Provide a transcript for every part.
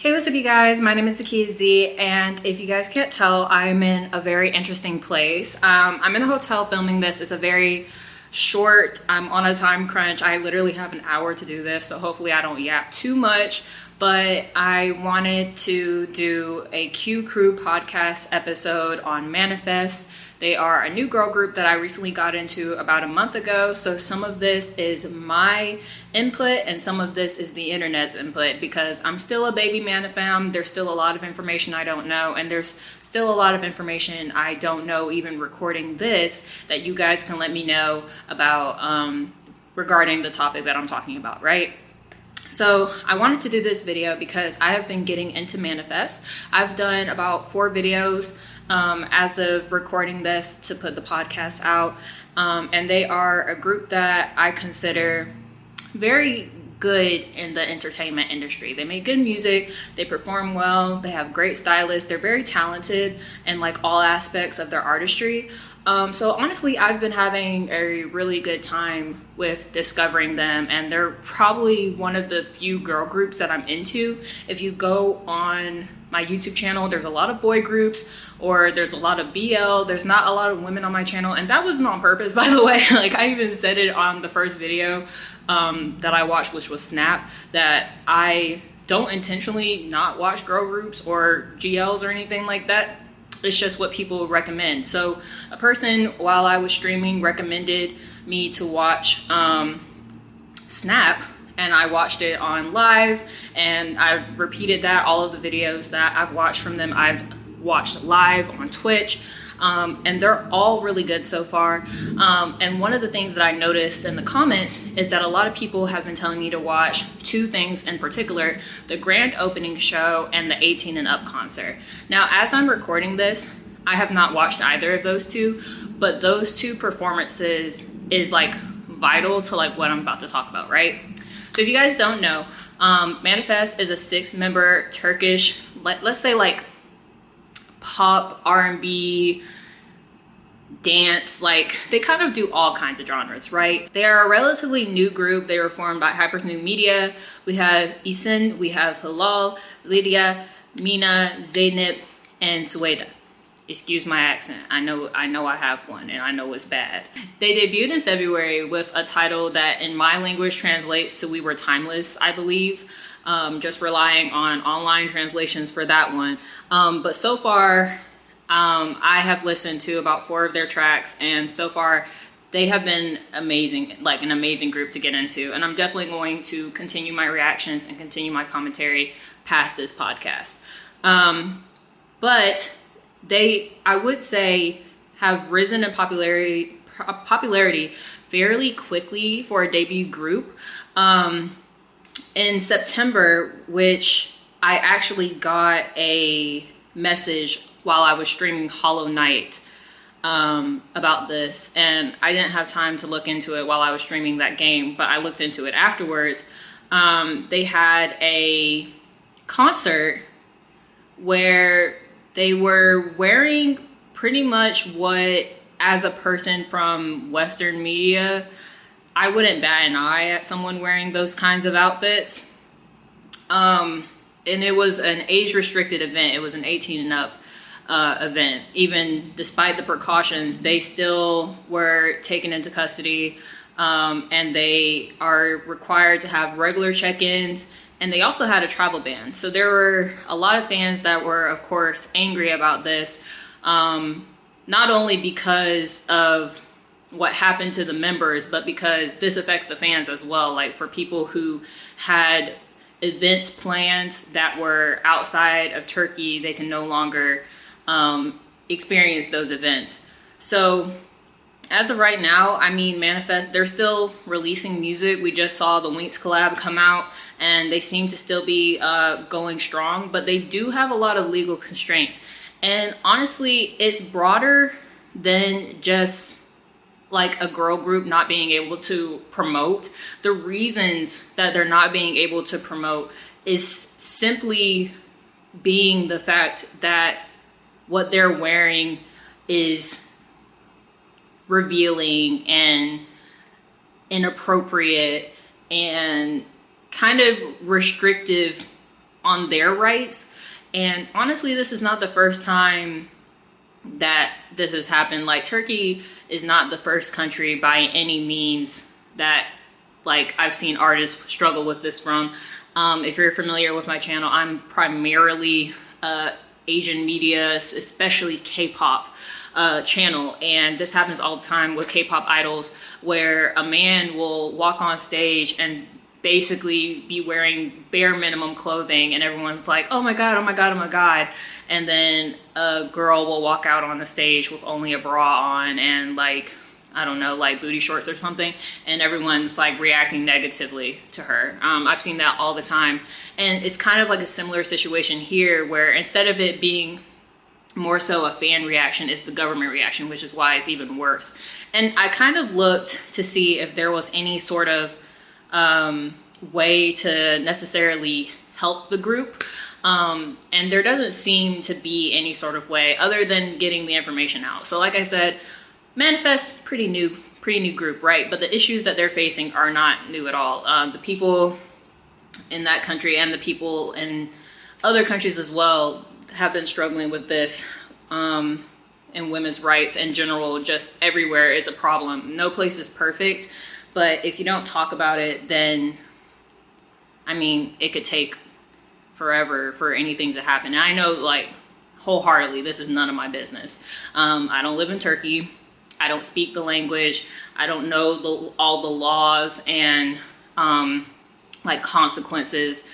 Hey, what's up you guys? My name is Z, and if you guys can't tell, I'm in a very interesting place. I'm in a hotel filming this. It's a very short, I'm on a time crunch. I literally have an hour to do this, so hopefully I don't yap too much. But I wanted to do a Q Crew podcast episode on Manifest. They are a new girl group that I recently got into about a month ago. So some of this is my input and some of this is the internet's input because I'm still a baby Manifam. There's still a lot of information I don't know, and there's still a lot of information I don't know even recording this that you guys can let me know about regarding the topic that I'm talking about, right? So I wanted to do this video because I have been getting into Manifest. I've done about 4 videos as of recording this to put the podcast out. And they are a group that I consider very good in the entertainment industry. They make good music, they perform well, they have great stylists, they're very talented in like all aspects of their artistry. So honestly, I've been having a really good time with discovering them, and they're probably one of the few girl groups that I'm into. If you go on my YouTube channel, there's a lot of boy groups, or there's a lot of BL. There's not a lot of women on my channel, and that wasn't on purpose, by the way. Like, I even said it on the first video that I watched, which was Snap, that I don't intentionally not watch girl groups or GLs or anything like that. It's just what people recommend. So a person while I was streaming recommended me to watch Snap, and I watched it on live, and I've repeated that. All of the videos that I've watched from them, I've watched live on Twitch, and they're all really good so far. And one of the things that I noticed in the comments is that a lot of people have been telling me to watch 2 things in particular: the grand opening show and the 18 and up concert. Now, as I'm recording this, I have not watched either of those 2, but those 2 performances is like vital to like what I'm about to talk about, right? So if you guys don't know, Manifest is a 6-member Turkish, let's say like pop, R&B, dance, like they kind of do all kinds of genres, right? They are a relatively new group. They were formed by Hyper's New Media. We have Isin, we have Hilal, Lydia, Mina, Zeynep, and Sueda. Excuse my accent. I know I have one, and I know it's bad. They debuted in February with a title that in my language translates to We Were Timeless, I believe. Just relying on online translations for that one. But so far, I have listened to about 4 of their tracks, and so far they have been amazing, like an amazing group to get into. And I'm definitely going to continue my reactions and continue my commentary past this podcast. But they, I would say, have risen in popularity fairly quickly for a debut group. In September, which I actually got a message while I was streaming Hollow Knight about this, and I didn't have time to look into it while I was streaming that game, but I looked into it afterwards. They had a concert where they were wearing pretty much what, as a person from Western media, I wouldn't bat an eye at someone wearing those kinds of outfits. And it was an age-restricted event. It was an 18 and up event. Even despite the precautions, they still were taken into custody, and they are required to have regular check-ins, and they also had a travel ban. So there were a lot of fans that were, of course, angry about this, not only because of what happened to the members, but because this affects the fans as well. Like, for people who had events planned that were outside of Turkey, they can no longer experience those events. So as of right now, I mean, Manifest, they're still releasing music. We just saw the Winx collab come out, and they seem to still be going strong, but they do have a lot of legal constraints. And honestly, it's broader than just like a girl group not being able to promote. The reasons that they're not being able to promote is simply being the fact that what they're wearing is revealing and inappropriate and kind of restrictive on their rights. And honestly, this is not the first time that this has happened. Like, Turkey is not the first country by any means that like I've seen artists struggle with this from. If you're familiar with my channel, I'm primarily Asian media, especially K-pop channel, and this happens all the time with K-pop idols, where a man will walk on stage and basically be wearing bare minimum clothing, and everyone's like, oh my god, oh my god, oh my god, and then a girl will walk out on the stage with only a bra on and like, I don't know, like booty shorts or something, and everyone's like reacting negatively to her. I've seen that all the time, and it's kind of like a similar situation here, where instead of it being more so a fan reaction, it's the government reaction, which is why it's even worse. And I kind of looked to see if there was any sort of way to necessarily help the group, and there doesn't seem to be any sort of way other than getting the information out. So like I said, Manifest, pretty new group, right? But the issues that they're facing are not new at all. The people in that country and the people in other countries as well have been struggling with this, and women's rights in general, just everywhere is a problem. No place is perfect, but if you don't talk about it, then, I mean, it could take forever for anything to happen. And I know, like, wholeheartedly, this is none of my business. I don't live in Turkey. I don't speak the language. I don't know all the laws and like consequences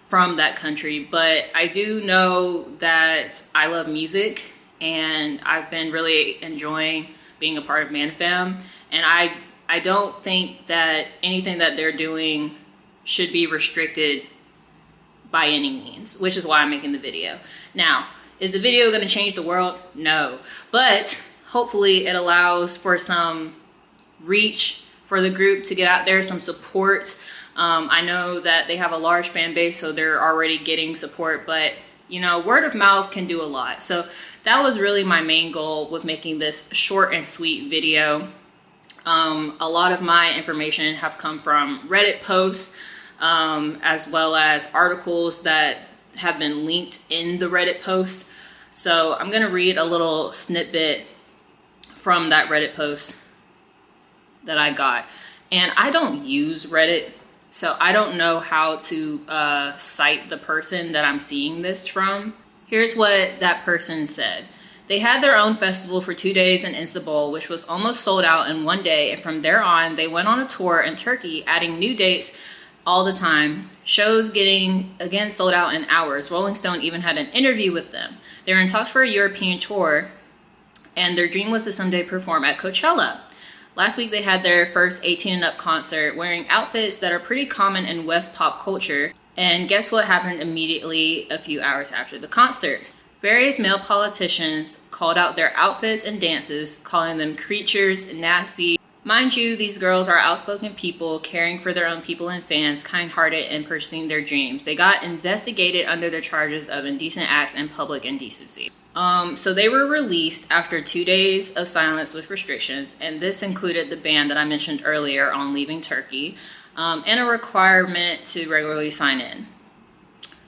from that country, but I do know that I love music, and I've been really enjoying being a part of ManFam, and I don't think that anything that they're doing should be restricted by any means, which is why I'm making the video. Now, is the video going to change the world? No, but hopefully it allows for some reach for the group to get out there, some support. I know that they have a large fan base, so they're already getting support, but you know, word of mouth can do a lot. So that was really my main goal with making this short and sweet video. A lot of my information have come from Reddit posts, as well as articles that have been linked in the Reddit post. So I'm gonna read a little snippet from that Reddit post that I got. And I don't use Reddit, so I don't know how to cite the person that I'm seeing this from. Here's what that person said. They had their own festival for 2 days in Istanbul, which was almost sold out in one day. And from there on, they went on a tour in Turkey, adding new dates all the time. Shows getting, again, sold out in hours. Rolling Stone even had an interview with them. They're in talks for a European tour, and their dream was to someday perform at Coachella. Last week, they had their first 18 and up concert, wearing outfits that are pretty common in West pop culture. And guess what happened immediately a few hours after the concert? Various male politicians called out their outfits and dances, calling them creatures, nasty. Mind you, these girls are outspoken people, caring for their own people and fans, kind-hearted, and pursuing their dreams. They got investigated under the charges of indecent acts and public indecency. So they were released after 2 days of silence with restrictions, and this included the ban that I mentioned earlier on leaving Turkey, and a requirement to regularly sign in.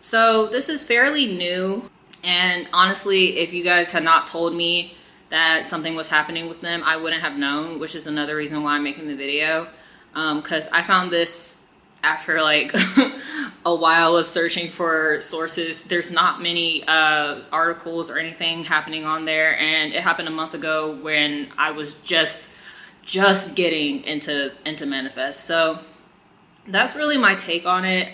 So this is fairly new, and honestly, if you guys had not told me that something was happening with them, I wouldn't have known, which is another reason why I'm making the video, because I found this after like a while of searching for sources. There's not many articles or anything happening on there, and it happened a month ago when I was just getting into Manifest. So that's really my take on it.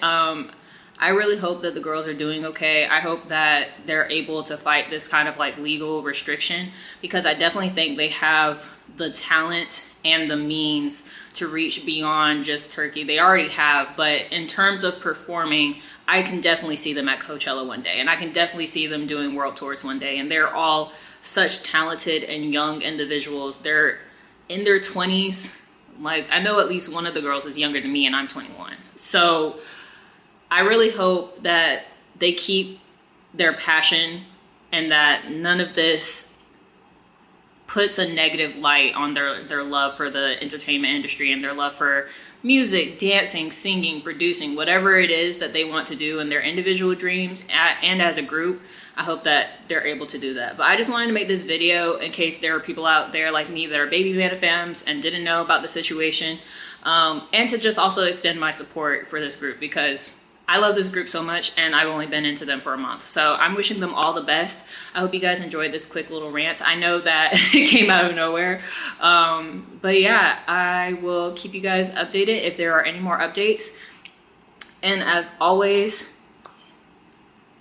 I really hope that the girls are doing okay. I hope that they're able to fight this kind of like legal restriction, because I definitely think they have the talent and the means to reach beyond just Turkey. They already have, but in terms of performing, I can definitely see them at Coachella one day, and I can definitely see them doing world tours one day. And they're all such talented and young individuals. They're in their 20s. Like, I know at least one of the girls is younger than me, and I'm 21. So I really hope that they keep their passion, and that none of this puts a negative light on their love for the entertainment industry and their love for music, dancing, singing, producing, whatever it is that they want to do in their individual dreams and as a group. I hope that they're able to do that. But I just wanted to make this video in case there are people out there like me that are baby Banda fans and didn't know about the situation, and to just also extend my support for this group, because I love this group so much and I've only been into them for a month. So I'm wishing them all the best. I hope you guys enjoyed this quick little rant. I know that it came out of nowhere. But yeah, I will keep you guys updated if there are any more updates. And as always,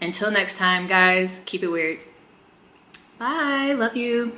until next time, guys, keep it weird. Bye. Love you.